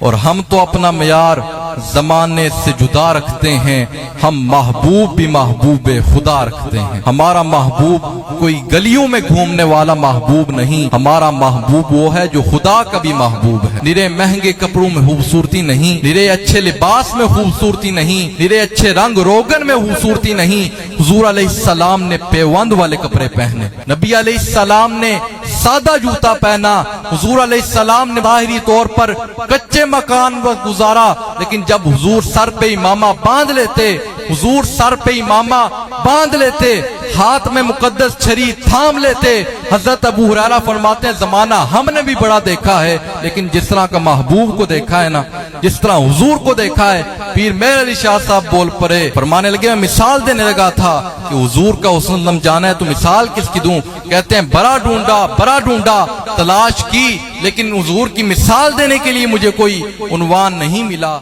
اور ہم تو اپنا معیار زمانے سے جدا رکھتے ہیں، ہم محبوب بھی محبوب خدا رکھتے ہیں۔ ہمارا محبوب کوئی گلیوں میں گھومنے والا محبوب نہیں، ہمارا محبوب وہ ہے جو خدا کا بھی محبوب ہے۔ نرے مہنگے کپڑوں میں خوبصورتی نہیں، نرے اچھے لباس میں خوبصورتی نہیں، نرے اچھے رنگ روگن میں خوبصورتی نہیں۔ حضور علیہ السلام نے پیوند والے کپڑے پہنے، نبی علیہ السلام نے سادہ جوتا پہنا، حضور علیہ السلام نے ظاہری طور پر کچے مکان میں گزارا، لیکن جب حضور سر پہ امامہ باندھ لیتے، حضور سر پہ امامہ باندھ لیتے، ہاتھ میں مقدس چھری تھام لیتے، حضرت ابو ہریرہ فرماتے ہیں زمانہ ہم نے بھی بڑا دیکھا ہے، لیکن جس طرح کا محبوب کو دیکھا ہے نا، جس طرح حضور کو دیکھا ہے۔ پیر مہر علی شاہ صاحب بول پڑے، فرمانے لگے میں مثال دینے لگا تھا کہ حضور کا حسن سمجھانا ہے تو مثال کس کی دوں؟ کہتے ہیں بڑا ڈھونڈا تلاش کی، لیکن حضور کی مثال دینے کے لیے مجھے کوئی عنوان نہیں ملا۔